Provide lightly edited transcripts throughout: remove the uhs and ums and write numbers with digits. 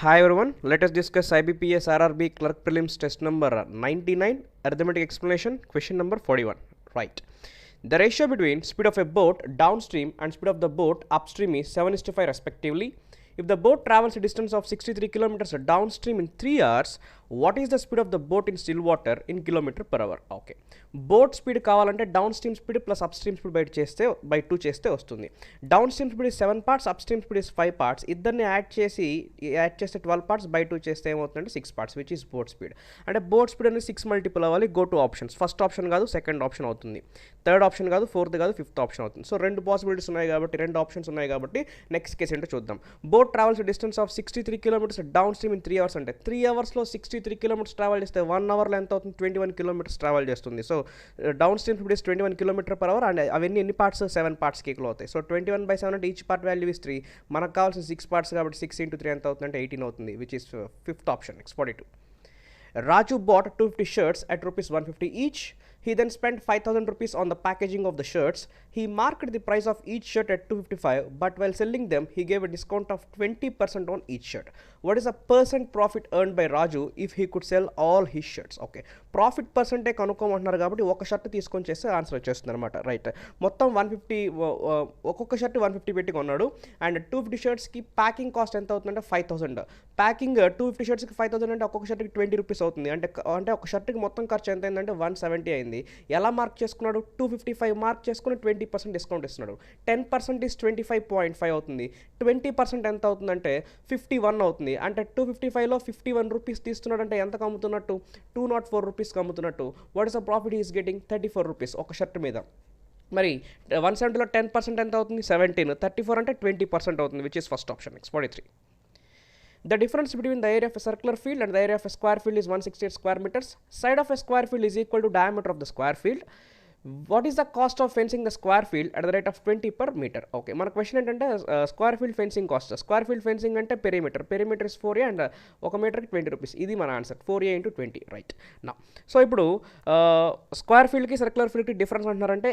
Hi everyone, let us discuss IBPS RRB Clerk Prelims test number 99, arithmetic explanation, question number 41. Right. The ratio between speed of a boat downstream and speed of the boat upstream is 7:5 respectively. If the boat travels a distance of 63 kilometers downstream in 3 hours, what is the speed of the boat in still water in kilometer per hour? Okay. Boat speed కావాలంటే downstream speed plus upstream speed by 2 చేస్తే వస్తుంది. Downstream speed is 7 parts, upstream speed is 5 parts. ఇద్దరిని add చేస్తే 12 parts by 2 చేస్తే ఏమవుతుందంటే 6 parts which is boat speed. అంటే boat speed అనేది 6 multiple అవ్వాలి. Go to options. First option కాదు, సెకండ్ ఆప్షన్ అవుతుంది. థర్డ్ ఆప్షన్ కాదు, ఫోర్త్ కాదు, ఫిఫ్త్ ఆప్షన్ అవుతుంది. సో రెండు పాసిబిలిటీస్ ఉన్నాయి కాబట్టి, రెండు ఆప్షన్స్ ఉన్నాయి కాబట్టి నెక్స్ట్ కేసు ఏంటో చూద్దాం. Boat travels distance of 63 kilometres down stream in 3 hours అంటే 3 అవర్స్లో 63 కిలోమీటర్స్ ట్రావెల్ చేస్తే 1 అవర్లో ఎంత అవుతుంది? 21 కిలోమీటర్స్ ట్రావెల్ చేస్తుంది. So downstream speed is 21 kilometre per hour and అవన్నీ ఎన్ని పార్ట్స్? 7 పార్ట్స్ కేకులు అవుతాయి. సో 21/7 అంటే ఈచ్ పార్ట్ వాల్యూ ఇస్ 3. మనకు కావాల్సిన 6 పార్ట్స్ కాబట్టి 6 × 3 ఎంత అవుతుందంటే 18 అవుతుంది which is fifth option. Next 42. Raju bought 250 shirts at rupees 150 each. He then spent 5,000 rupees on the packaging of the shirts. He marked the price of each shirt at 255, but while selling them, he gave a discount of 20% on each shirt. What is the percent profit earned by Raju if he could sell all his shirts? Okay. Profit పర్సెంటే కనుక్కోమంటున్నారు కాబట్టి ఒక shirt తీసుకొని చేస్తే answer వచ్చేస్తుంది అనమాట. Right. మొత్తం 150, ఒక్కొక్క shirt 150 పెట్టి కొన్నాడు అండ్ 250 షర్ట్స్కి ప్యాకింగ్ కాస్ట్ ఎంత అవుతుందంటే 5,000. ప్యాకింగ్ 250 షర్ట్స్కి 5,000 అంటే ఒక్కొక్క షర్ట్కి 20 రూపీస్ అవుతుంది. అంటే ఒక షర్ట్కి మొత్తం ఖర్చు ఎంత అయిందంటే 170 అయింది. ఎలా మార్క్ చేసుకున్నాడు? 255 మార్క్ చేసుకుని 20% డిస్కౌంట్ ఇస్తున్నాడు. 10% ఇస్ 25.5 అవుతుంది. 20% ఎంత అవుతుందంటే 51 అవుతుంది. అంటే 255లో 51 రూపీస్ తీస్తున్నాడు అంటే ఎంత అమ్ముతున్నట్టు? 204 రూపీస్ అమ్ముతున్నట్టు. What is the profit is getting? 34 rupees ఒక షర్ట్ మీద. మరి 170లో 10% ఎంత అవుతుంది? 17. 34 అంటే 20% అవుతుంది which is first option. Next 43. The difference between the area of a circular field and the area of a square field is 168 square meters. Side of a square field is equal to diameter of the square field. What is the cost of fencing the square field at the rate of 20 per meter? Okay, మన question ఏంటంటే square field fencing cost. Square field fencing అంటే perimeter is 4A and ఒక మీటర్కి 20 rupees. ఇది మన answer. 4A × 20. Right. నా so ఇప్పుడు square ఫీల్డ్కి circular ఫీల్డ్కి డిఫరెన్స్ అంటున్నారంటే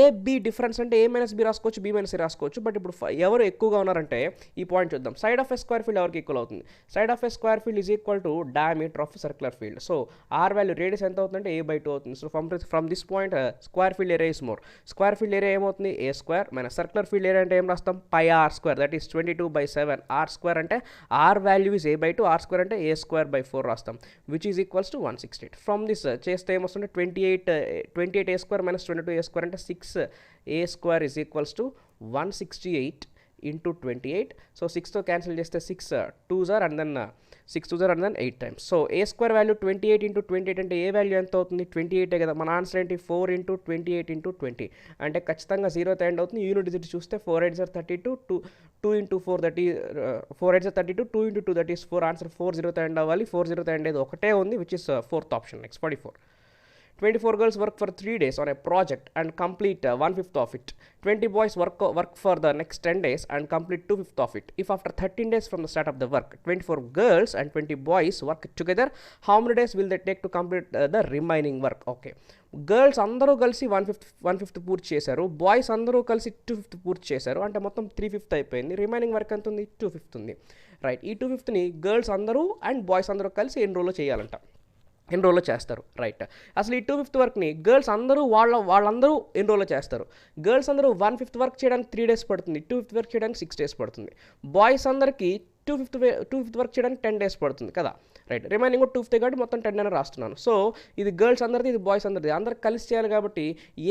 ఏబి డిఫరెన్స్ అంటే A - B రాసుకోవచ్చు, B - C రాసుకోవచ్చు. బట్ ఇప్పుడు ఎవరు ఎక్కువగా ఉన్నారంటే ఈ పాయింట్ చూద్దాం. Side of a square field ఎవరికి ఈక్వల్ అవుతుంది? Side of a square field is equal to diameter of circular field. So r value radius ఎంత అవుతుందంటే A/2 అవుతుంది. So from this point square field area is more. Square field area ఏమవుతుంది? A² minus circular field area అంటే ఏం రాస్తాం? πr². That is 22/7. R² అంటే R value is A/2, R² అంటే A²/4 రాస్తాం which is equals to 168. From this చేస్తే ఏమొస్తుంది? 28 A² minus 22 A² అంటే 6 A² is equals to 168 × 28. So 6తో క్యాన్సిల్ చేస్తే 6 2s and then 6 2s and then 8 times. So A² value 28 × 28 అంటే ఏ value ఎంత అవుతుంది? 28 కదా. మన ఆన్సర్ ఏంటి? 4 × 28 × 20 అంటే ఖచ్చితంగా 0తో ఎండ్ అవుతుంది. యూనిట్ డిజిట్ చూస్తే 4 8s are 32, 2 × 4 దట్ ఈ 4 8s are 32, 2 × 2 that is 4. Answer 4 0తో end అవ్వాలి. 4 0తో ఎండ్ అయ్యేది ఒకటే ఉంది which is fourth option. Next 44. 24 girls work for 3 days on a project and complete 1/5 of it. 20 boys work for the next 10 days and complete 2/5 of it. If after 13 days from the start of the work, 24 girls and 20 boys work together, how many days will they take to complete the remaining work? Okay. Girls అందరూ కలిసి 1/5 పూర్తి చేశారు. Boys అందరూ కలిసి 2/5 పూర్తి చేశారు. అంటే మొత్తం 3/5 అయిపోయింది. రిమైనింగ్ వర్క్ ఎంత ఉంది? 2/5 ఉంది. రైట్. ఈ 2/5ని గర్ల్స్ అందరూ అండ్ బాయ్స్ అందరూ కలిసి ఎన్ని రోజుల్లో చేయాలంట? ఎన్ని రోజుల్లో చేస్తారు? రైట్. అసలు ఈ 2/5 వర్క్ని గర్ల్స్ అందరూ వాళ్ళందరూ ఎన్ని రోజుల్లో చేస్తారు? గర్ల్స్ అందరూ 1/5 వర్క్ చేయడానికి 3 days పడుతుంది. 2/5 వర్క్ చేయడానికి 6 days పడుతుంది. బాయ్స్ అందరికీ 2/5 వర్క్ చేయడానికి 10 days పడుతుంది కదా. రైట్. రిమైనింగ్ 2/5 కాబట్టి మొత్తం 10 అని రాస్తున్నాను. సో ఇది గర్ల్స్ అందరిది, ఇది బాయ్స్ అందరిది. అందరికి కలిసి చేయాలి కాబట్టి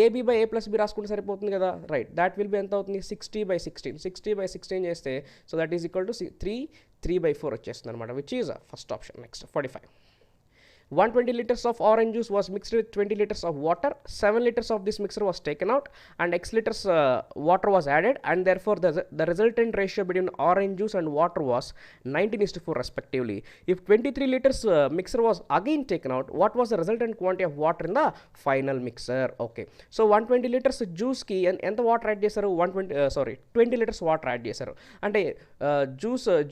AB/A+B రాసుకుంటే సరిపోతుంది కదా. రైట్. దాట్ విల్ బి ఎంత అవుతుంది? 60/16. 60/16 చేస్తే so that is equal to 3/4 వచ్చేస్తుంది అనమాట which is first option. Next 45. 120 liters of orange juice was mixed with 20 liters of water. 7 liters of this mixture was taken out and X liters water was added, and therefore the resultant ratio between orange juice and water was 19:4 respectively. If 23 liters mixture was again taken out, what was the resultant quantity of water in the final mixer? Okay. So 120 liters juice ki ఎంత water add చేశారు? 20 liters water add చేశారు. అంటే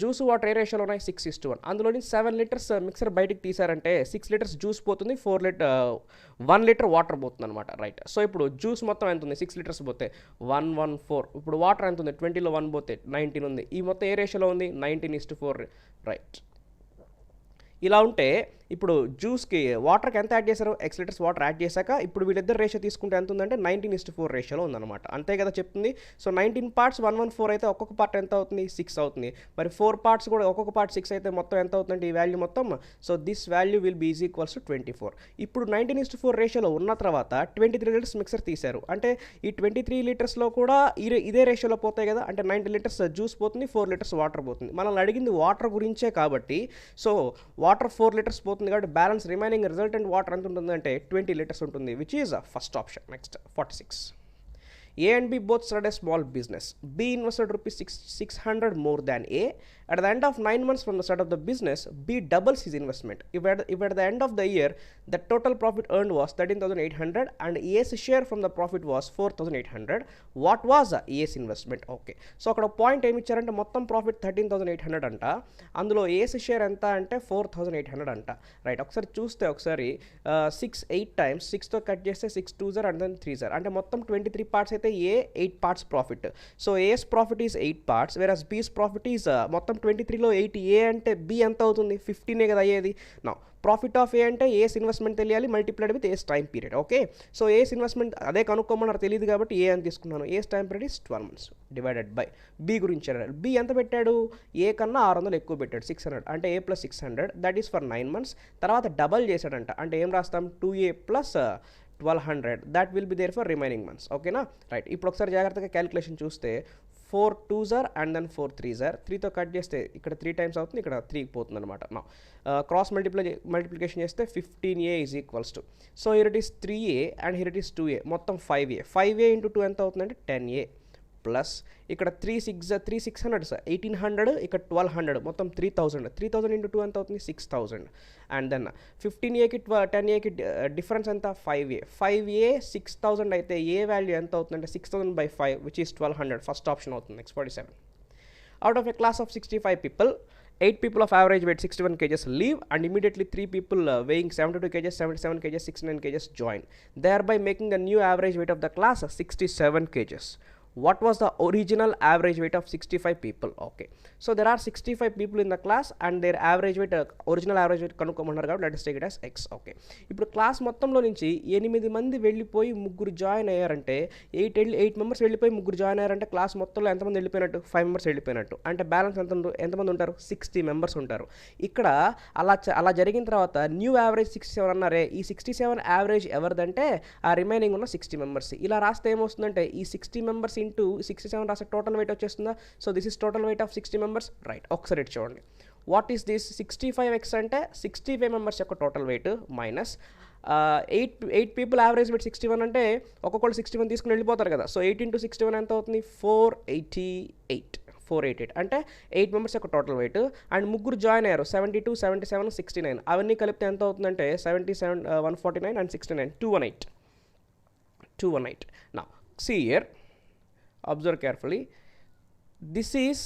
juice water ఏ రేషియోలో ఉన్నాయి? 6:1. అందులోని 7 liters mixer బయటికి తీశారంటే 6 litres juice పోతుంది, 1 litre water పోతుంది అనమాట. రైట్. సో ఇప్పుడు జ్యూస్ మొత్తం ఎంత ఉంది, 6 లీటర్స్ పోతే 114. ఇప్పుడు వాటర్ ఎంత ఉంది, 20లో 1 పోతే 19 ఉంది. ఈ మొత్తం ఏ రేషియోలో ఉంది, 19:4. రైట్. ఇలా ఉంటే ఇప్పుడు జ్యూస్కి వాటర్కి ఎంత యాడ్ చేశారు, X లీటర్స్ వాటర్ యాడ్ చేశాక ఇప్పుడు వీళ్ళిద్దరు రేషియో తీసుకుంటే ఎంత ఉందంటే 19:4 రేషియోలో ఉందన్నమాట. అంతే కదా చెప్తుంది. సో 19 పార్ట్స్ 114 అయితే ఒక్కొక్క పార్ట్ ఎంత అవుతుంది, 6 అవుతుంది. మరి 4 పార్ట్స్ కూడా ఒక్కొక్క పార్ట్ 6 అయితే మొత్తం ఎంత అవుతుందంటే ఈ వాల్యూ మొత్తం. So this value will be equals to 24. ఇప్పుడు 19:4 రేషియోలో ఉన్న తర్వాత 23 లీటర్స్ మిక్సర్ తీశారు. అంటే ఈ 23 లీటర్స్లో కూడా ఇదే రేషియోలో పోతాయి కదా. అంటే 90 లీటర్స్ జ్యూస్ పోతుంది, 4 లీటర్స్ వాటర్ పోతుంది. మనల్ని అడిగింది వాటర్ గురించే కాబట్టి సో వాటర్ 4 లీటర్స్ పోతుంది కాబట్టి బ్యాలెన్స్ రిమైనింగ్ రిజల్టెంట్ వాటర్ ఎంత ఉంటుందంటే 20 లీటర్స్ ఉంటుంది, which is first option. Next 46. A and B both started a small business. B invested rupees 600 more than A. At the end of 9 months from the start of the business, B doubles his investment. If at the end of the year, the total profit earned was 13,800 and A's share from the profit was 4,800, what was A's investment? Okay. So అక్కడ point ఏమి ఇచ్చారంటే మొత్తం profit 13,800 అంట, అందులో A's share ఎంత అంటే 4,800 అంట. Right. ఒకసారి చూస్తే 6 8 టైమ్స్ 6తో కట్ చేస్తే 6 2s అండ్ దెన్ 3s అంటే మొత్తం 23 పార్ట్స్ అయితే A 8 parts profit. So A's profit is 8 parts, whereas B's profit is మొత్తం 23లో 8 ఏ అంటే బి ఎంత అవుతుంది, 15 కదా అయ్యేది. నా ప్రాఫిట్ ఆఫ్ ఏ అంటే ఏస్ ఇన్వెస్ట్మెంట్ తెలియాలి, multiplied with A's time period. Okay. So A's investment అదే కనుక్కోమన్నారు, తెలియదు కాబట్టి ఏ అని తీసుకున్నాను. A's time period is 12 months divided by B గురించి అన్నాడు. బి ఎంత పెట్టాడు, ఏ కన్నా 600 ఎక్కువ పెట్టాడు, 600 అంటే A plus 600 that is for 9 months. తర్వాత డబల్ చేశాడంట, అంటే ఏం రాస్తాం 2a plus 1200 that will be there for remaining months. ఓకేనా. రైట్. ఇప్పుడు ఒకసారి జాగ్రత్తగా క్యాలిక్యులేషన్ చూస్తే 4 2s and then 4 3s 3తో cut చేస్తే ఇక్కడ 3 టైమ్స్ అవుతుంది, ఇక్కడ 3 పోతుంది అనమాట. నా క్రాస్ మల్టిప్లికేషన్ చేస్తే 15a is equals to, so here it is 3a and here it is 2a, మొత్తం 5a ఇంటూ 2 ఎంత అవుతుందంటే 10a ప్లస్ ఇక్కడ 600 సార్ 1800, ఇక్కడ 1200, మొత్తం 3000 ఇంటూ 2 ఎంత అవుతుంది 6000. అండ్ దెన్ 15aకి 10aకి డిఫరెన్స్ ఎంత 5a 6000 అయితే ఏ వాల్యూ ఎంత అవుతుందంటే 6000/5 విచ్ ఈస్ 1200. ఫస్ట్ ఆప్షన్ అవుతుంది. Next 47. Out of a class of 65 people, 8 people of average weight 61 kgs leave and immediately 3 people weighing 72 kgs, 77 kgs, 69 kgs join, thereby making the new average weight of the class 67 kgs. What was the original average weight of 65 people? Okay. So there are 65 people in the class and their average weight, original average weight కనుక్కోమన్నారు కాబట్టి let us take it as x. Okay. ఇప్పుడు class మొత్తంలో నుంచి 8 మంది వెళ్ళిపోయి 3 join అయ్యారంటే 8 members వెళ్ళిపోయి 3 join అయ్యారంటే class మొత్తంలో ఎంతమంది వెళ్ళిపోయినట్టు 5 మెంబర్స్ వెళ్ళిపోయినట్టు. అంటే బ్యాలెన్స్ ఎంతమంది ఉంటారు 60 మెంబర్స్ ఉంటారు. ఇక్కడ అలా జరిగిన తర్వాత న్యూ యావరేజ్ 67 అన్నారే, ఈ 67 యావరేజ్ ఎవరిదంటే ఆ రిమైనింగ్ ఉన్న 60 మెంబర్స్. ఇలా రాస్తే ఏమొస్తుందంటే ఈ 60 మెంబర్స్ ఇంటూ 67 రాస్తే టోటల్ వెయిట్ వచ్చేస్తుందా. So this is total weight of 60 members. Right. ఒకసారి ఇటు చూడండి. వాట్ ఈస్ దిస్ 65x అంటే 65 మెంబర్స్ యొక్క total weight minus 8 people average wait 61 అంటే ఒక్కొక్కళ్ళు 61 తీసుకుని వెళ్ళిపోతారు కదా. సో 8 into 61 ఎంత అవుతుంది 488 అంటే 8 మెంబర్స్ యొక్క టోటల్ వెయిట్. అండ్ 3 జాయిన్ అయ్యారు 72 77 69, అవన్నీ కలిపితే ఎంత అవుతుందంటే 77 149 and 69 218. Now see here, observe carefully, this is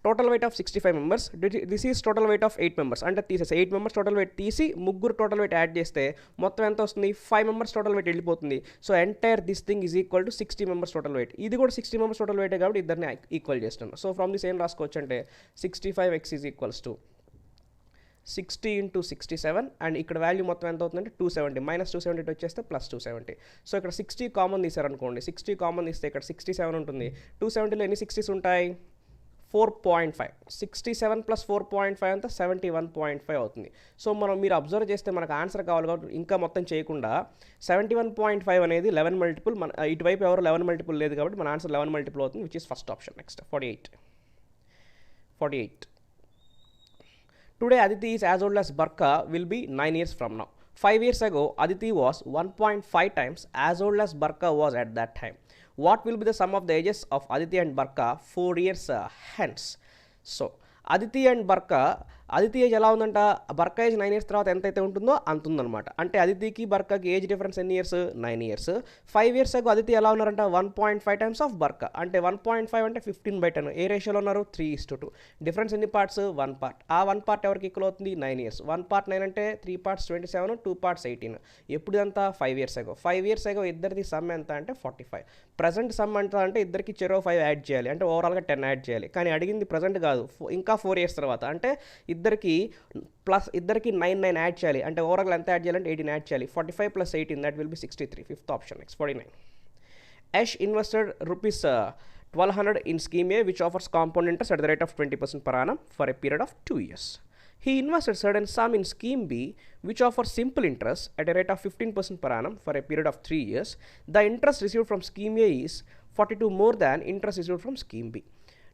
total weight of 65 members, this is total weight of 8 members అంటే తీసేసి 8 members total weight తీసి 3 total weight యాడ్ చేస్తే మొత్తం ఎంత వస్తుంది 5 members total weight వెళ్ళిపోతుంది. So entire this thing is equal to 60 members total weight. ఇది కూడా 60 members total weight కాబట్టి ఇద్దరిని ఈక్వల్ చేస్తున్నాను. సో ఫ్రమ్ దిస్ ఏం రాసుకోవచ్చు అంటే 65x is equals to 60 into 67 and ఇక్కడ వాల్యూ మొత్తం ఎంత అవుతుందంటే 270 మైనస్ 270 వచ్చేస్తే ప్లస్ 270. సో ఇక్కడ 60 కామన్ తీసారనుకోండి, 60 కామన్ తీస్తే ఇక్కడ 67 ఉంటుంది. 270లో ఎన్ని 60s ఉంటాయి 4.5, 67 ప్లస్ 4.5 అంతా 71.5 అవుతుంది. సో మీరు అబ్జర్వ్ చేస్తే మనకు ఆన్సర్ కావాలి కాబట్టి ఇంకా మొత్తం చేయకుండా 71.5 అనేది 11 మల్టిపుల్, మన ఇటువైపు ఎవరు 11 మల్టిపుల్ లేదు కాబట్టి మన ఆన్సర్ 11 మల్టిపుల్ అవుతుంది, which is first option. Next 48. Today Aditi is as old as Barka will be 9 years from now. 5 years ago Aditi was 1.5 times as old as Barka was at that time. What will be the sum of the ages of Aditi and Barka 4 years hence? So Aditi and Barka Aditi age ఎలా ఉందంట, Barkha age 9 years తర్వాత ఎంతైతే ఉంటుందో అంత ఉందన్నమాట. అంటే అదితికి బర్కాకి age difference ఎన్ని years, 9 years. 5 years ago Aditi ఎలా ఉన్నారంట, 1.5 టైమ్స్ ఆఫ్ బర్కా. అంటే 1.5 అంటే 15/10. ఏ రేషియోలో ఉన్నారు, 3:2. డిఫరెన్స్ ఎన్ని పార్ట్స్, 1 పార్ట్. ఆ 1 పార్ట్ ఎవరికి ఈక్వల్ అవుతుంది, 9 ఇయర్స్. 1 పార్ట్ 9 అంటే 3 పార్ట్స్ 27, 2 పార్ట్స్ 18. ఎప్పుడు అంతా 5 ఇయర్స్ అగో. 5 ఇయర్స్ అగో ఇద్దరిది సమ్ ఎంత అంటే 45. ప్రజెంట్ సమ్ ఎంత అంటే ఇద్దరికి చెరో 5 యాడ్ చేయాలి, అంటే ఓవరాల్గా 10 యాడ్ చేయాలి. కానీ అడిగింది ప్రజెంట్ కాదు, ఇంకా 4 ఇయర్స్ తర్వాత. అంటే ఇద్దరికి 9 యాడ్ చేయాలి, అంటే ఓవరాల్ ఎంత యాడ్ చేయాలంటే 18 యాడ్ చేయాలి. 45 + 18 that will B 63. Fifth option next 49. Ash invested rupees 1200 in scheme A, which offers compound interest at the rate of 20% per annum for a period of 2 years. He invested certain sum in scheme B, which offers simple interest at a rate of 15% per annum for a period of 3 years. The interest received from scheme A is 42 more than interest received from scheme B.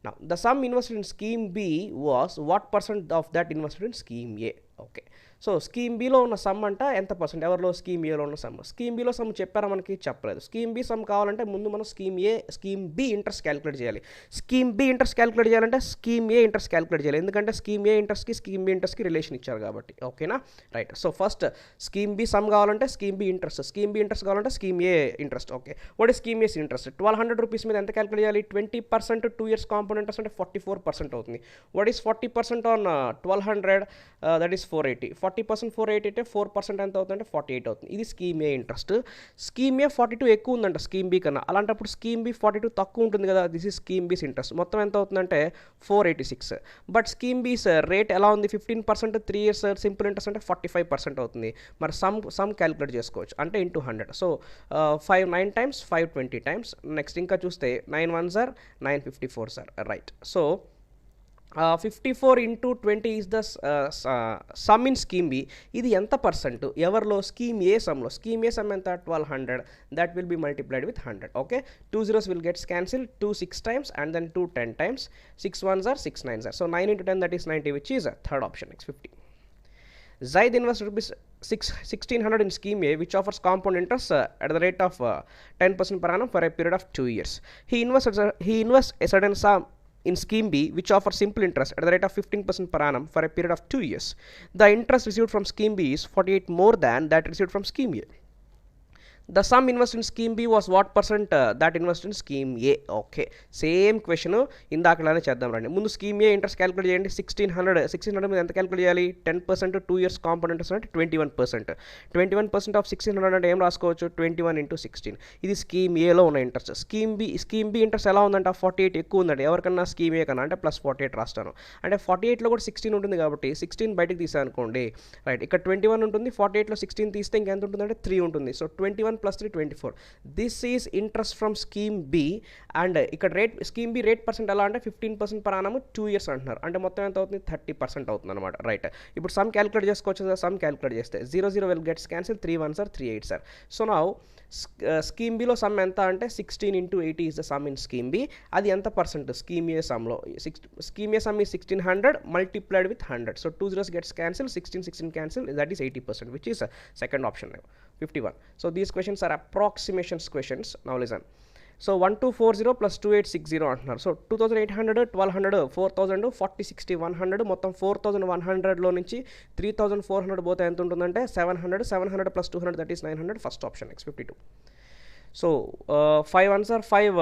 Now, the sum invested in scheme B was what percent of that invested in scheme A? Okay. So scheme బీలో ఉన్న sum అంట ఎంత percent, ఎవరిలో, scheme ఏలో ఉన్న some. Scheme బీలో some చెప్పారా, మనకి చెప్పలేదు. స్కీమ్ బీ సమ్ కావాలంటే ముందు మనం స్కీమ్ బీ ఇంట్రెస్ట్ క్యాలిక్యులేట్ చేయాలి. స్కీమ్ బీ ఇంట్రెస్ట్ క్యాలిక్యులేట్ చేయాలంటే స్కీమ్ ఏ ఇంట్రెస్ట్ క్యాలిక్యులేట్ చేయాలి, ఎందుకంటే స్కీమ్ ఏ ఇంట్రెస్ట్కి స్కీమ్ బీ ఇంట్రెస్ట్కి రిలేషన్ ఇచ్చారు కాబట్టి. ఓకేనా, right. So first scheme B sum కావాలంటే స్కీమ్ బీ ఇంట్రెస్ట్ కావాలంటే scheme A interest. Okay, what is scheme A's interest? 1200 rupees మీద ఎంత క్యాలిక్యులేట్ చేయాలి, 20% 2 years కాంపౌండ్ ఇంట్రెస్ట్ అంటే 44% అవుతుంది. What is 40% on 1200, that is 480. 40% 480 అంటే 4% ఎంత అవుతుందంటే 48 అవుతుంది. ఇది స్కీమ్ ఏ ఇంట్రెస్ట్. స్కీమ్ ఏ 42 ఎక్కువ ఉందంట స్కీమ్ బీ కన్నా. అలాంటప్పుడు స్కీమ్ బీ 42 తక్కువ ఉంటుంది కదా, దిస్ ఈజ్ స్కీమ్ బీస్ ఇంట్రెస్ట్. మొత్తం ఎంత అవుతుందంటే 486. బట్ స్కీమ్ బీస్ రేట్ ఎలా ఉంది, 15% 3 years సింపుల్ ఇంట్రెస్ట్ అంటే 45% అవుతుంది. మరి సమ్ క్యాలిక్యులేట్ చేసుకోవచ్చు, అంటే into 100. So 5 9 times, 5 20 times. Next ఇంకా చూస్తే 9 1s are 954 sir, right. So 54 into 20 is the sum in scheme B. ఇది ఎంత పర్సెంట్, ఎవరిలో, స్కీమ్ ఏ సమ్లో. స్కీమ్ ఏ సమ్ ఎంత, 1200. that will be multiplied with 100. okay, 2 zeros will get cancelled, 2 6 times and then 2 10 times. 6 1s are 6 9s are. So 9 into 10 that is 90, which is third option next 50. Zaid invested rupees 1600 in scheme A, which offers compound interest at the rate of 10% per annum for a period of 2 years. He invests a certain sum in scheme B, which offers simple interest at the rate of 15% per annum for a period of 2 years. The interest received from scheme B is 48 more than that received from scheme A. The sum invested in scheme B was what percent that invested in scheme A. Okay, same question ఇందాకలానే చేద్దాం రండి. ముందు scheme A interest calculate చేయండి. 1600 మీద ఎంత calculate చేయాలి, 10% 2 years compound interest అంటే 21%. 21% of 1600 అంటే ఏం రాసుకోవచ్చు, 21 into 16. ఇది స్కీమ్ ఏలో ఉన్న ఇంట్రెస్ట్. స్కీమ్ బి ఇంట్రెస్ట్ ఎలా ఉందంట, 48 ఎక్కువ ఉందండి ఎవరికన్నా, స్కీమ్ ఏ కన్నా. అంటే +48 రాస్తాను. అంటే 48లో కూడా 16 ఉంటుంది కాబట్టి 16 బయటకు తీసాను అనుకోండి, రైట్. ఇక్కడ 21 ఉంటుంది, 48లో 16 తీస్తే ఇంకెంత ఉంటుందంటే 3 ఉంటుంది. So 21 + 3 24. This is interest from scheme B. And ఇక్కడ స్కీమ్ బి రేట్ పర్సెంట్ ఎలా అంటే 15% per annum 2 years అంటున్నారు. అంటే మొత్తం ఎంత అవుతుంది, 30% అవుతుంది అనమాట, రైట్. ఇప్పుడు సమ్ క్యాలిక్యులేట్ చేసుకోవచ్చు కదా. సమ్ క్యాలిక్యులేట్ చేస్తే 0 0 will get cancelled, 3 1s are 3 8s are. So now scheme below some ఎంత అంటే 16 into 80 is the sum in scheme B. అది ఎంత పర్సెంట్, స్కీమ్ ఏ సమ్లో. Scheme A sum is 1600 multiplied with 100. So 2 zeros gets cancelled, 16 cancelled, that is 80%, which is second option now, 51. So these questions are approximations questions. Now listen. So 1240 + 2860 అంటున్నారు. So 2800, 1200, 4000, 40 60 100, మొత్తం 4100లో నుంచి 3400 పోతే ఎంత ఉంటుందంటే 700. 700 + 200 that is 900. First option next 52. So 5 1s are 5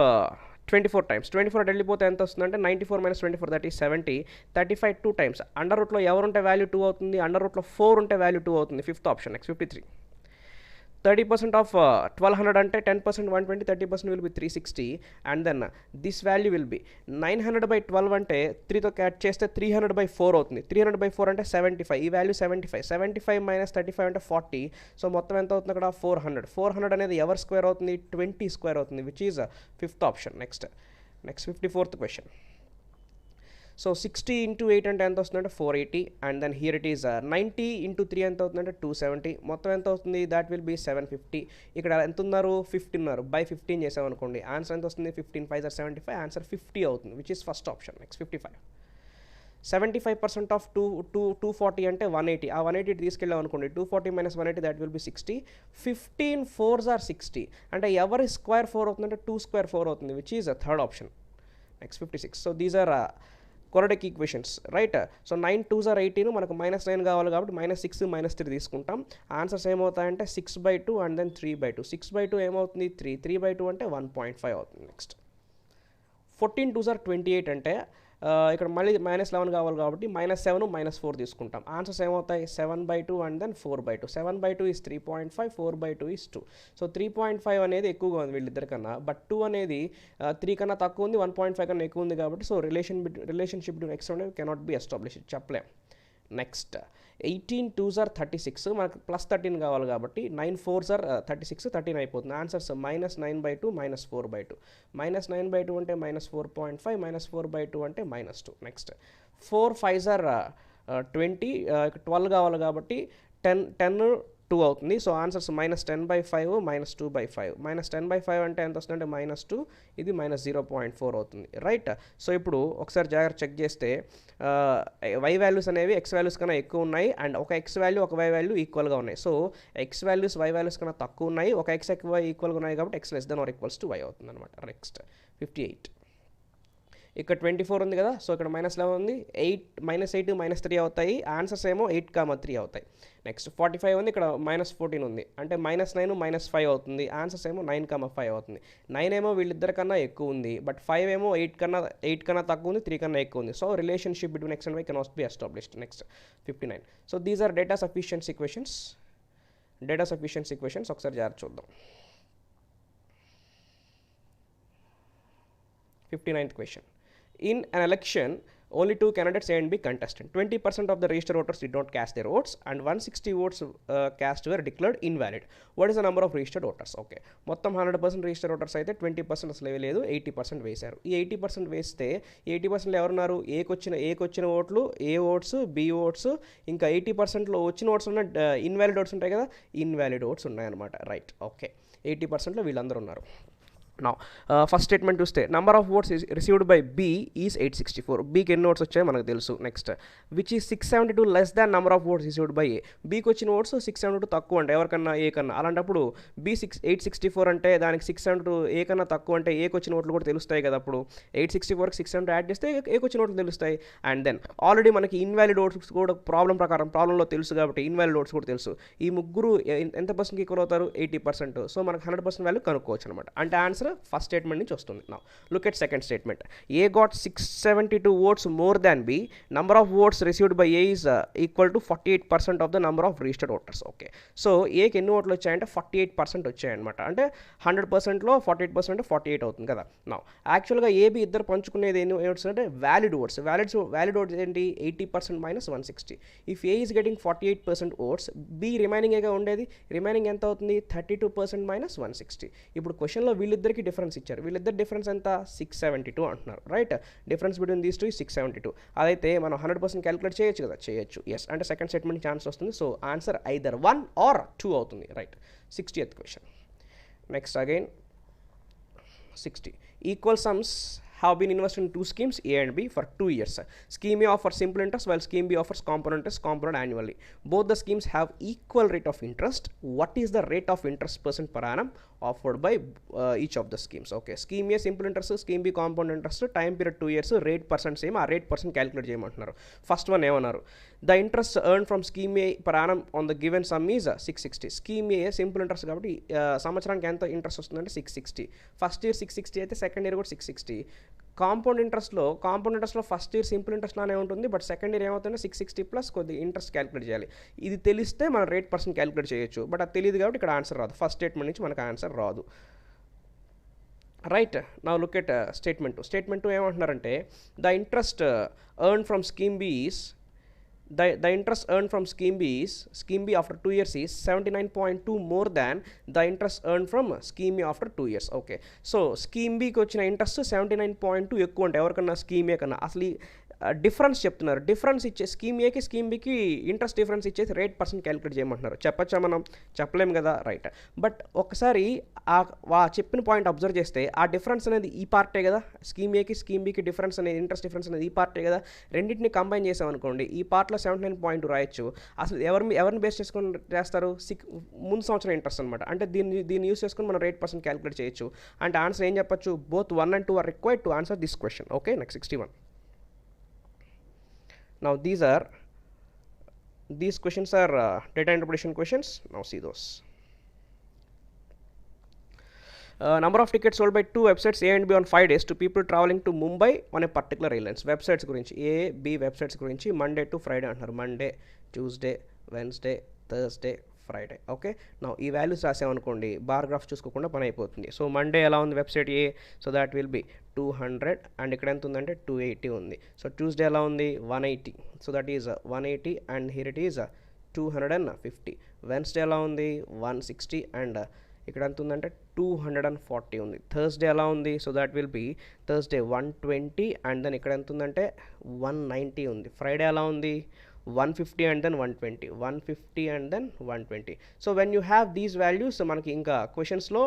24 times. 24 వెళ్ళిపోతే ఎంత వస్తుందంటే 94 - 24 that is 70. 35 2 times. Under రూట్లో ఎవరుంటే వాల్యూ 2 అవుతుంది, అండర్ రూట్లో 4 ఉంటే వాల్యూ 2 అవుతుంది. Fifth option next 53. 30% of 1200 అంటే 10% 120, 30% will be 360. And then this value will be 900/12 అంటే 3తో క్యాట్ చేస్తే 300/4 అవుతుంది. 300/4 అంటే 75. ఈ వాల్యూ 75. 75 - 35 అంటే 40. సో మొత్తం ఎంత అవుతుంది అక్కడ, 400. 400 అనేది ఎవర్ స్క్వేర్ అవుతుంది, 20 స్క్వేర్ అవుతుంది, which is fifth option next 54th question. So 60 into 8 అంటే ఎంత వస్తుందంటే 480. And then here it is 90 into 3 ఎంత అవుతుందంటే 270. మొత్తం ఎంత అవుతుంది, దాట్ విల్ బీ 750. ఇక్కడ ఎంత ఉన్నారు, 50 ఉన్నారు. బై 15 చేసామనుకోండి, ఆన్సర్ ఎంత వస్తుంది, 15 5s are 75. ఆన్సర్ 50 అవుతుంది, which is first option next 55. 75% of 240 అంటే 180. ఆ 180 తీసుకెళ్ళాం అనుకోండి, 240 - 180 that will B 60. 15 4s are 60. అంటే ఎవరి స్క్వేర్ 4 అవుతుందంటే 2 square 4 అవుతుంది, which is third option next 56. So these are quadratic equations right. So 9 2s are 18, మనకు -9 కావాలి కాబట్టి -6 -3 తీసుకుంటాం. Answers ఏమవుతాయంటే 6/2 and then 3/2. 6/2 ఏమవుతుంది 3, 3/2 అంటే 1.5 అవుతుంది. నెక్స్ట్ 14 2s are 28 అంటే ఇక్కడ మళ్ళీ -11 కావాలి కాబట్టి -7 -4 తీసుకుంటాం. ఆన్సర్స్ ఏమవుతాయి 7/2 and then 4/2. 7/2 is 3.5, 4/2 is 2. So 3.5 అనేది ఎక్కువగా ఉంది వీళ్ళిద్దరికన్నా, బట్ 2 అనేది 3 కన్నా తక్కువ ఉంది, 1.5 కన్నా ఎక్కువ ఉంది కాబట్టి సో రిలేషన్షిప్ బిట్వీన్ x అనేవి కెనాట్ బి ఎస్టాబ్లిష్, చెప్పలేం. నెక్స్ట్ 18 2s are 36, మనకు +13 కావాలి కాబట్టి 9 4s are 36, 13 అయిపోతుంది. ఆన్సర్స్ -9/2 -4/2. -9/2 అంటే -4.5, -4/2 అంటే -2. నెక్స్ట్ 4 5s are 20, 12 కావాలి కాబట్టి 10 2 అవుతుంది. So answers -10/5 -2/5. -10/5 అంటే ఎంత వస్తుందంటే -2, ఇది -0.4 అవుతుంది రైట్. సో ఇప్పుడు ఒకసారి జాగ్రత్త చెక్ చేస్తే y వాల్యూస్ అనేవి x వాల్యూస్ కన్నా ఎక్కువ ఉన్నాయి, అండ్ ఒక x వాల్యూ ఒక y వాల్యూ ఈక్వల్గా ఉన్నాయి. So x values y values కన్నా తక్కువ ఉన్నాయి, ఒక x ఎక్కువ ఈక్వల్గా ఉన్నాయి కాబట్టి x less than or equals to y అవుతుంది అనమాట. నెక్స్ట్ 58, ఇక్కడ 24 ఉంది కదా, సో ఇక్కడ -11 ఉంది, 8 -3 అవుతాయి. ఆన్సర్స్ ఏమో 8, 3 అవుతాయి. నెక్స్ట్ 45 ఉంది, ఇక్కడ -14 ఉంది, అంటే -9 -5 అవుతుంది. ఆన్సర్స్ ఏమో 9, 5 అవుతుంది. 9 ఏమో వీళ్ళిద్దరికన్నా ఎక్కువ ఉంది, బట్ 5 ఏమో 8 కన్నా తక్కువ ఉంది, 3 కన్నా ఎక్కువ ఉంది. So relationship between x and y cannot be established. Next 59. So these are data sufficiency equations. ఒకసారి జాగ్రత్త చూద్దాం. 59th question. In an election, only 2 candidates A and B contested. 20% of the registered voters did not cast their votes, and 160 votes cast were declared invalid. What is the number of registered voters? Okay, మొత్తం 100% registered voters అయితే 20% అసలు లేదు, 80% వేశారు. ఈ 80% వేస్తే 80%లో ఎవరున్నారు? ఏకొచ్చిన ఓట్లు, ఏ oats, B oats, ఇంకా 80%లో వచ్చిన ఓట్స్ ఉన్న ఇన్వాలిడ్ ఓట్స్ ఉంటాయి కదా, ఇన్వాలిడ్ ఓట్స్ ఉన్నాయన్నమాట రైట్. ఓకే, 80%లో వీళ్ళందరూ ఉన్నారు. Now, first statement చూస్తే number of votes received by B is 864. బీకి ఎన్ని ఓట్స్ వచ్చాయో మనకు తెలుసు. Next which is 672 less than number of votes received by A. బీకి వచ్చిన ఓట్స్ 672 తక్కువ అంటే ఎవరికన్నా ఏ కన్నా, అలాంటప్పుడు బి 864 అంటే దానికి 672 ఏ కన్నా తక్కువ అంటే ఏకి వచ్చిన ఓట్లు కూడా తెలుస్తాయి కదా. అప్పుడు 864కి 672 యాడ్ చేస్తే ఏకి వచ్చిన ఓట్లు తెలుస్తాయి. అండ్ దెన్ ఆల్రెడీ మనకి ఇన్వాలిడ్ ఓట్స్ కూడా ప్రాబ్లంలో తెలుసు కాబట్టి ఇన్వాలిడ్ ఓట్స్ కూడా తెలుసు. ఈ ముగ్గురు ఎంత పర్సెంట్కి ఈక్వల్ అవుతారు? 80%. సో మనకు 100% వాల్యూ కనుక్కోవచ్చు అనమాట. అంటే ఆన్సర్ ఫస్ట్ స్టేట్మెంట్ నుంచి వస్తుంది. Now look at second statement. A got 672 votes more than B. Number of votes received by A is equal to 48% of the number of registered voters. Okay, so ఏకి ఎన్ని ఓట్లు వచ్చాయంటే 48% వచ్చాయన్నమాట. అంటే 100%లో 48% 48 అవుతుంది కదా. నౌ యాక్చువల్గా ఏబి ఇద్దరు పంచుకునేది ఎన్ని ఓట్స్ అంటే వ్యాలిడ్ ఓట్స్. వ్యాలిడ్ ఓట్స్ ఏంటి? 80% - 160. If A is getting 48% votes, B రిమైనింగ్గా ఉండేది. రిమైనింగ్ ఎంత అవుతుంది? 32% - 160. ఇప్పుడు క్వశ్చన్లో వీళ్ళిద్దరికి డిఫరెన్స్ ఇచ్చారు. వీళ్ళిద్దరు డిఫరెన్స్ ఎంత? 672 అంటున్నారు right. Difference between these two 672. అదైతే మనం 100% క్యాలిక్యులేట్ చేయొచ్చు కదా, చేయొచ్చు. ఎస్, అంటే సెకండ్ స్టేట్మెంట్ ఛాన్స్ వస్తుంది. సో ఆన్సర్ ఐదర్ 1 or 2 అవుతుంది right. 60th question. Next again 60. Equal sums have been invested in 2 schemes A and B for 2 years. Scheme A offers simple interest while Scheme B offers compound interest annually. Both the schemes have equal rate of interest. What is the rate of interest percent per annum offered by each of the schemes? Okay, Scheme A simple interest, Scheme B compound interest, time period 2 years, rate percent same. ఆ rate percent calculate చేయమంటున్నారు. First one ఏమన్నారు? The interest earned from Scheme A per annum on the given sum is 660. Scheme A simple interest కాబట్టి సంవత్సరానికి ఎంత interest వస్తుందంటే 660. First year 660 అయితే second year కూడా 660. Compound ఇంట్రెస్ట్లో ఫస్ట్ ఇయర్ సింపుల్ ఇంట్రెస్ట్ లానే ఉంటుంది, బట్ సెకండ్ ఇయర్ ఏమవుతుందంటే 660 ప్లస్ కొద్ది ఇంట్రెస్ట్ క్యాలిక్యులేట్ చేయాలి. ఇది తెలిస్తే మనం రేట్ పర్సెంట్ క్యాలిక్యులేట్ చేయొచ్చు, బట్ అది తెలియదు కాబట్టి ఇక్కడ ఆన్సర్ రాదు. ఫస్ట్ స్టేట్మెంట్ నుంచి మనకు ఆన్సర్ రాదు right. Now look at statement 2 ఏమంటున్నారంటే the interest earn from scheme B is the interest earned from Scheme B after 2 years is 79.2 more than the interest earned from Scheme A after 2 years. Okay, so Scheme B కి వచ్చిన interest 79.2 ఎక్కువ అంటే ఎవరికన్నా Scheme A కన్నా. అసలు difference చెప్తున్నారు. Difference ఇచ్చే scheme ఏకి స్కీమ్ బికి ఇంట్రెస్ట్ డిఫరెన్స్ ఇచ్చేసి రేట్ పర్సెంట్ క్యాలిక్యులేట్ చేయమంటున్నారు. చెప్పచ్చా? మనం చెప్పలేం కదా రైట్. బట్ ఒకసారి చెప్పిన పాయింట్ అబ్జర్వ్ చేస్తే ఆ డిఫరెన్స్ అనేది ఈ పార్టే కదా. స్కీమ్ ఏకి స్కీమ్ బికి డిఫరెన్స్ అనేది ఇంట్రెస్ట్ డిఫరెన్స్ అనేది ఈ పార్టే కదా. రెండింటిని కంబైన్ చేసామనుకోండి, ఈ పార్ట్లో 79.2 రాయొచ్చు. అసలు ఎవరిని బేస్ చేసుకొని చేస్తారు? ముందు సంవత్సరం ఇంట్రెస్ట్ అనమాట. అంటే దీన్ని యూస్ చేసుకొని మనం రేట్ పర్సెంట్ క్యాలిక్యులేట్ చేయొచ్చు. అంటే ఆన్సర్ ఏం చెప్పచ్చు? Both 1 and 2 are required to answer this question. Okay, next 61. Now these questions are data interpretation questions. Now see those. Number of tickets sold by two websites A and B on 5 days to people traveling to Mumbai on a particular airlines. Websites గురించి A, B websites గురించి Monday to Friday అంటున్నారు. Monday, Tuesday, Wednesday, Thursday, Friday. Okay, నా ఈ values రాసామనుకోండి bar graph చూసుకోకుండా పని అయిపోతుంది. So Monday ఎలా ఉంది website A, so that will B 200 and ఇక్కడ ఎంత ఉందంటే 280 ఉంది. సో ట్యూస్డే ఎలా ఉంది 180, so that is 180 and here it is 250. Wednesday ఎలా ఉంది 160 అండ్ ఇక్కడ ఎంత ఉందంటే 240 ఉంది. థర్స్డే ఎలా ఉంది, so that will be Thursday 120 and then ఇక్కడ ఎంత ఉందంటే 190 ఉంది. ఫ్రైడే ఎలా ఉంది 150 and then 120, 150 and then 120. So when you have these values మనకి ఇంకా క్వశ్చన్స్లో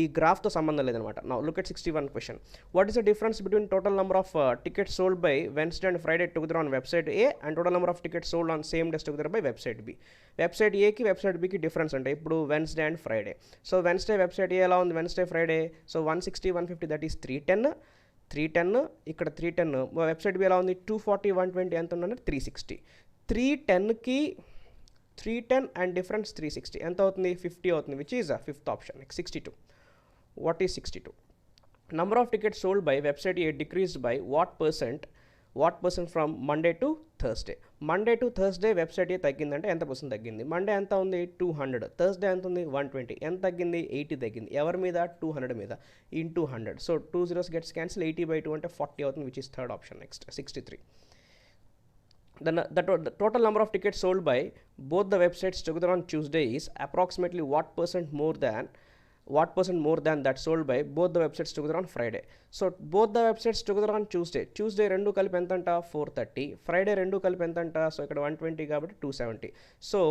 ఈ గ్రాఫ్తో సంబంధం లేదనమాట. Now look at 61 question. What is the difference between total number of tickets sold by Wednesday and Friday together on website A and total number of tickets sold on same days together by website B. Website ఏకి website బికి difference అంటే ఇప్పుడు Wednesday and Friday. So Wednesday website A ఎలా ఉంది, Wednesday Friday, so 160 150 that is 310 ఇక్కడ 310. Website B ఎలా ఉంది 240 120 ఎంత ఉందంటే 360. 310కి 310 అండ్ డిఫరెన్స్ 360 ఎంత అవుతుంది 50 అవుతుంది, which is fifth option. 62. What is 62? Number of tickets sold by website A decreased by what percent from Monday to Thursday. Monday to Thursday website A తగ్గిందంటే ఎంత పర్సెంట్ తగ్గింది? మండే ఎంత ఉంది 200, థర్స్డే ఎంత ఉంది 120, ఎంత తగ్గింది 80 తగ్గింది. ఎవరి మీద 200 మీద into 100. So 2 zeros gets cancel, 80/2 అంటే 40 అవుతుంది, which is third option. Next 63. The total number of tickets sold by both the websites together on Tuesday is approximately what percent more than that sold by both the websites together on Friday. So both the websites together on Tuesday రెండు కలిపి ఎంత అంట 430, Friday రెండు కలిపి ఎంత అంట, so ఇక్కడ 120 కాబట్టి 270. సో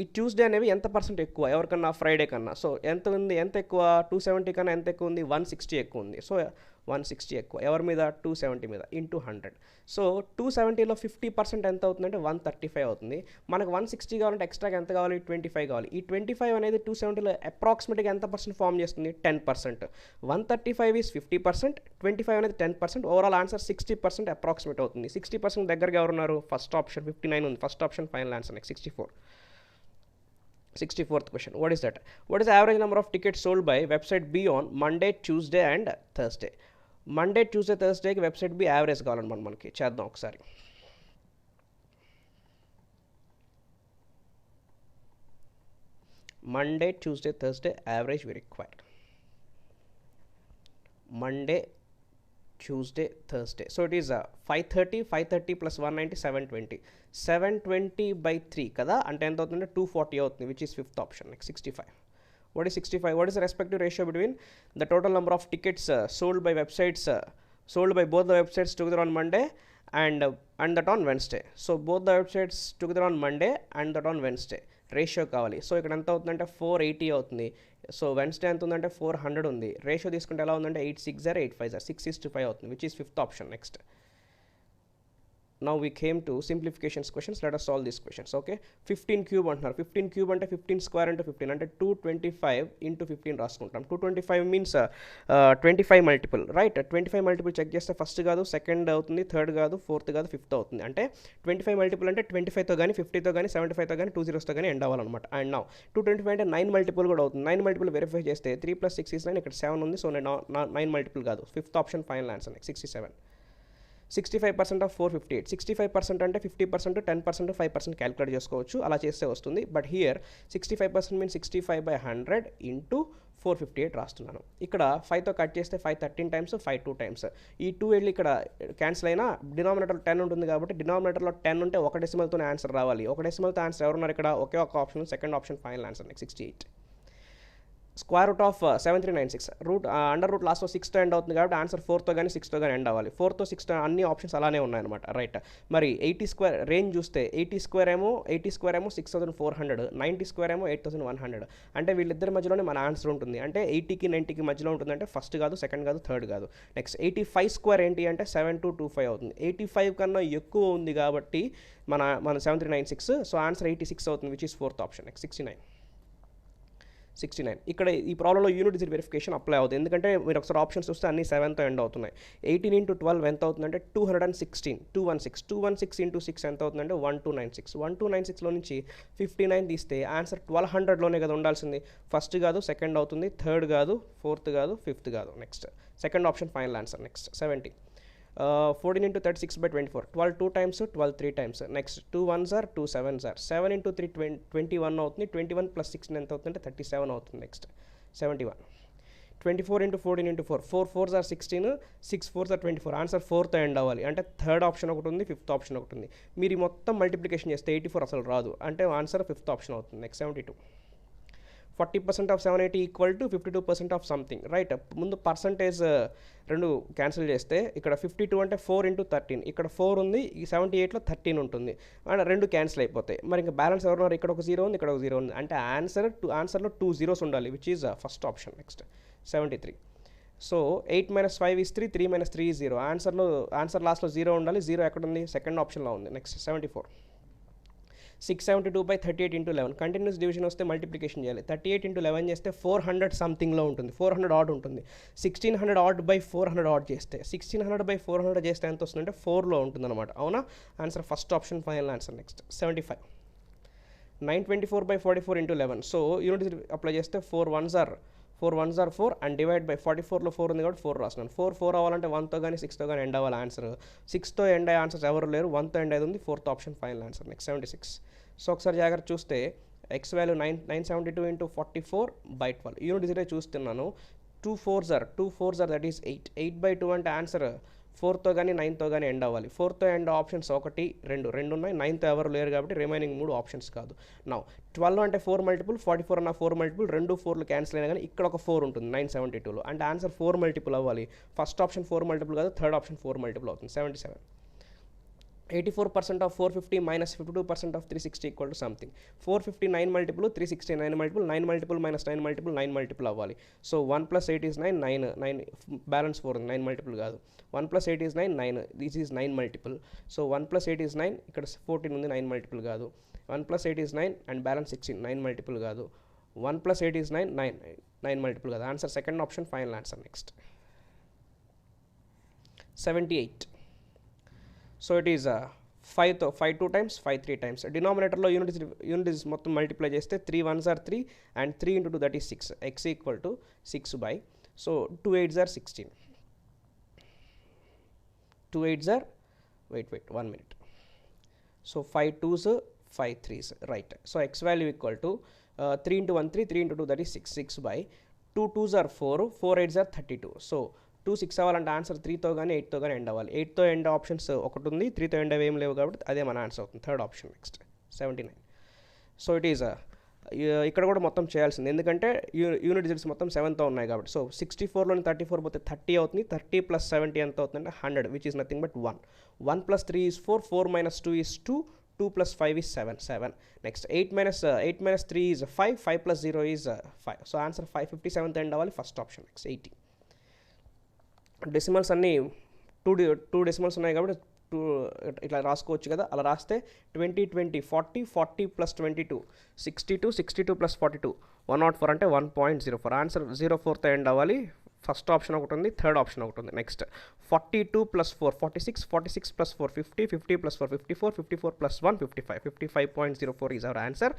ఈ ట్యూస్డే అనేవి ఎంత పర్సెంట్ ఎక్కువ ఎవరికన్నా ఫ్రైడే కన్నా? సో ఎంత ఉంది, ఎంత ఎక్కువ 270 కన్నా ఎంత ఎక్కువ ఉంది 160 ఎక్కువ ఉంది. సో 160 ఎక్కువ ఎవరి మీద 270 మీద ఇంటూ 100. సో 270లో 50% ఎంత అవుతుందంటే 135 అవుతుంది. మనకు 160 కావాలంటే ఎక్స్ట్రాగా ఎంత కావాలి 25 కావాలి. ఈ 25 అనేది 270లో అప్రాక్సిమేట్గా ఎంత పర్సెంట్ ఫామ్ చేస్తుంది 10%. 135 ఈజ్ 50%, 25 అనేది 10%, ఓవరాల్ ఆన్సర్ 60% అప్రాక్సిమేట్ అవుతుంది. 60% దగ్గరగా ఎవరున్నారు? ఫస్ట్ ఆప్షన్ 59 ఉంది, first option final answer. Next 64th question. What is that? What is the average number of tickets sold by website B on Monday, Tuesday and Thursday? Monday, Tuesday, Thursday కి website B average కావాలన్నమాట మనకి. చేద్దాం ఒకసారి. Monday, Tuesday, Thursday average we required. Monday, Tuesday, Thursday. So it is 530 plus 190 720. 720/3 కదా అంటే ఎంత అవుతుంది 240 అవుతుంది, which is fifth option. Next 65. What is 65? What is the respective ratio between the total number of tickets sold by websites sold by both the websites together on Monday and that on Wednesday? So both the websites together on Monday and that on Wednesday ratio కావాలి. So ఇక్కడ ఎంత అవుతుందంటే 480 అవుతుంది. So Wednesday ఎంత ఉందంటే 400 ఉంది. Ratio తీసుకుంటే ఎలా ఉందంటే 860 850 6:5 అవుతుంది, which is fifth option. Next now we came to simplifications questions. Let us solve these questions. Okay, 15 cube అంటున్నారు. 15 cube అంటే 15 square into 15 అంటే 225 into 15 రాసుకుంటాం. 225 means 25 multiple, right? 25 multiple check చేస్తే ఫస్ట్ కాదు, సెకండ్ అవుతుంది, థర్డ్ కాదు, ఫోర్త్ కాదు, fifth అవుతుంది. అంటే 25 multiple అంటే 25తో కానీ 50తో కానీ 75తో కానీ 2 zeros తో కానీ ఎండ్ అవ్వాలన్నమాట. అండ్ నౌ 225 అంటే 9 multiple కూడా అవుతుంది. 9 multiple వెరిఫై చేస్తే 3 + 6 is 9, ఇక్కడ 7 ఉంది. సో 9 multiple కాదు, fifth option final answer. 67. 65% of 458. 65% అంటే 50%, 10%, 5% క్యాలిక్యులేట్ చేసుకోవచ్చు, అలా చేస్తే వస్తుంది. బట్ హియర్ 65% మీన్స్ 65/100 ఇంటూ 458 రాస్తున్నాను. ఇక్కడ 5తో కట్ చేస్తే 5 13 టైమ్స్, 5 2 టైమ్స్. ఈ 2 వెళ్ళి ఇక్కడ క్యాన్సిల్ అయినా డినామినేటర్లో 10 ఉంటుంది కాబట్టి డినామినేటర్లో 10 ఉంటే ఒక డెసిమల్తోనే ఆన్సర్ రావాలి. ఒక డెసిమల్తో ఆన్సర్ ఎవరున్నారు ఇక్కడ? ఒకే ఒక option, second option final answer. Next 68. Square root of 7396 root under root లాస్ట్లో 6తో ఎండ్ అవుతుంది కాబట్టి ఆన్సర్ 4తో కానీ 6తో కానీ ఎండ్ అవ్వాలి. 4తో 6తో అన్ని ఆప్షన్స్ అలానే ఉన్నాయన్నమాట, రైట్? మరి 80 స్క్వేర్ రేంజ్ చూస్తే 80 స్క్వేర్ ఏమో 6400, 90 స్క్వేర్ ఏమో 8100. అంటే వీళ్ళిద్దరి మధ్యలోనే మన ఆన్సర్ ఉంటుంది. అంటే 80కి 90కి మధ్యలో ఉంటుంది, అంటే ఫస్ట్ కాదు, సెకండ్ కాదు, థర్డ్ కాదు. నెక్స్ట్ 85 స్క్వేర్ ఏంటి అంటే 7225 అవుతుంది. 85 కన్నా ఎక్కువ ఉంది కాబట్టి మన 7396. సో ఆన్సర్ 86 అవుతుంది, which is fourth option. Next 69. 69. ఇక్కడ ఈ ప్రాబ్లంలో యూనిట్ డిజిట్ వెరిఫికేషన్ అప్లై అవుతుంది, ఎందుకంటే మీరు ఒకసారి ఆప్షన్స్ చూస్తే అన్ని 7తో ఎండ్ అవుతున్నాయి. 18 into 12 ఎంత అవుతుందంటే 216. 216 into 6 ఎంత అవుతుందంటే 1296. 1296లో నుంచి 59 తీస్తే ఆన్సర్ 1200లోనే కదా ఉండాల్సింది. ఫస్ట్ కాదు, సెకండ్ అవుతుంది, థర్డ్ కాదు, ఫోర్త్ కాదు, ఫిఫ్త్ కాదు. Next second option final answer. Next 70. 14 into 36 by 24. 12 2 times, 12 3 times. Next 2 1s are 2 7s are. 7 into 3 21 అవుతుంది. 21 plus 16 ఎంత అవుతుందంటే 37 అవుతుంది. Next 71. 24 into 14 into 4. 4 4s are 16, 6 4s are 24. Answer 4తో end అవ్వాలి, అంటే థర్డ్ ఆప్షన్ ఒకటి ఉంది, ఫిఫ్త్ ఆప్షన్ ఒకటి ఉంది. మీరు ఈ మొత్తం మల్టిప్లికేషన్ చేస్తే 84 అసలు రాదు, అంటే ఆన్సర్ ఫిఫ్త్ ఆప్షన్ అవుతుంది. Next 72. 40% of 780 equal to 52% of something. Right, ముందు పర్సంటేజ్ రెండు క్యాన్సిల్ చేస్తే ఇక్కడ 52 అంటే 4 into 13, ఇక్కడ 4 ఉంది, ఈ 78లో 13 ఉంటుంది, అండ్ రెండు క్యాన్సిల్ అయిపోతాయి. మరి ఇంకా బ్యాలెన్స్ ఎవరున్నారు? ఇక్కడ ఒక 0 ఉంది, ఇక్కడ ఒక 0 ఉంది, అంటే ఆన్సర్లో 2 zeros ఉండాలి, which is first option. Next 73. So 8 minus 5 is 3, 3 minus 3 is 0. Answer లాస్ట్లో 0 ఉండాలి, 0 ఎక్కడ ఉంది? సెకండ్ ఆప్షన్లో ఉంది. Next 74. 672 by 38 into 11. Continuous division వస్తే మల్టిప్లికేషన్ చేయాలి. 38 into 11 చేస్తే 400 సంథింగ్లో ఉంటుంది, 400 ఆడ్ ఉంటుంది. 1600 ఆడ్ బై 400 ఆడ్ చేస్తే 1600 by 400 చేస్తే ఎంత వస్తుందంటే 4లో ఉంటుంది అనమాట. అవునా? Answer first option final answer. Next 75. 924 by 44 into 11. So unit apply చేస్తే 4 1s are 4 and divide by 44లో 4 ఉంది కాబట్టి 4 రాస్తున్నాను. 4 అవ్వాలంటే 1తో కానీ 6తో కానీ ఎండ్ అవ్వాలి ఆన్సర్. 6తో ఎండ్ అయ్యే ఆన్సర్స్ ఎవరు లేరు, 1తో ఎండ్ అయ్యేది ఉంది, fourth option final answer. Next 76. So ఒకసారి జాగ్రత్త చూస్తే X value 972 into 44 by 12. Unit digit చూస్తున్నాను. 2 4s are దట్ ఈస్ 8. 8/2 అంటే ఆన్సర్ 4తో కానీ 9తో కానీ ఎండ్ అవ్వాలి. 4తో ఎండ్ ఆప్షన్స్ 1 2 ఉన్నాయి, 9తో ఎవరు లేరు కాబట్టి రిమైనింగ్ 3 ఆప్షన్స్ కాదు. నౌ 12 అంటే 4 మల్టిపుల్, 44 అన్న 4 మల్టిపుల్, 2 4లు క్యాన్సిల్ అయినా కానీ ఇక్కడ ఒక 4 ఉంటుంది 972లో, అంటే ఆన్సర్ 4 మల్టిపుల్ అవ్వాలి. ఫస్ట్ ఆప్షన్ 4 మల్టిపుల్ కాదు, థర్డ్ ఆప్షన్ 4 మల్టిపుల్ అవుతుంది. 77. 84% of 450 minus 52% of 360 equal to something. 450 9 multiple, 360 9 multiple, 9 multiple minus 9 multiple 9 multiple అవ్వాలి. సో 1 + 8 is 9, 9 బ్యాలెన్స్ 4 ఉంది, 9 మల్టిపుల్ కాదు. 1 + 8 is 9, 9 this is 9 multiple. So 1 + 8 is 9, ఇక్కడ 14 ఉంది, 9 మల్టిపుల్ కాదు. 1 + 8 is 9 and balance 16, 9 multiple కాదు. 1 + 8 is 9, 9 multiple కాదు. Answer second option final answer. Next 78. So it is 5 2 times, 5 3 times. డినామినేటర్లో unit మొత్తం మల్టిప్లై చేస్తే 3 1s are 3 అండ్ 3 into 2 that is 6. X equal to 6 by, so 2 8s are 16. 2 8s are, wait 1 minute. So 5 2s, 5 3s, right. So X value equal to 3 into 1 3, 3 into 2 that is 6 by 2 2s are 4, 4 8s are 32. So 2 6 అవ్వాలంటే answer 3తో కానీ 8తో కానీ end అవ్వాలి. 8తో end options ఒకటి ఉంది, 3తో end అవి ఏం లేవు కాబట్టి అదే మన ఆన్సర్ అవుతుంది, third option. Next 79. So it is ఇక్కడ కూడా మొత్తం చేయాల్సింది, ఎందుకంటే యూనిట్ డిజిట్స్ మొత్తం 7తో ఉన్నాయి కాబట్టి. సో 64లోని 34 పోతే 30 అవుతుంది, 30 + 70 ఎంత అవుతుందంటే 100, which is nothing but 1. 1 + 3 is 4, 4 - 2 is 2, 2 + 5 is 7. Next 8 - 3 is 5, 5 + 0 is 5. So answer 557తో end అవ్వాలి, ఫస్ట్ ఆప్షన్. నెక్స్ట్ 80. డెసిమల్స్ అన్నీ 2 డెసిమల్స్ ఉన్నాయి కాబట్టి 2 ఇట్లా రాసుకోవచ్చు కదా. అలా రాస్తే 20 20 40 40 + 22 62 62 + 42 104 అంటే 1.04. ఆన్సర్ 04తో ఎండ్ అవ్వాలి, ఫస్ట్ ఆప్షన్ ఒకటి ఉంది, థర్డ్ ఆప్షన్ ఒకటి ఉంది. Next 42 + 4 46, 46 + 4 50, 50 + 4 54, 54 + 1 55, 55.04 is our answer.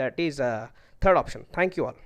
That is third option. Thank you all.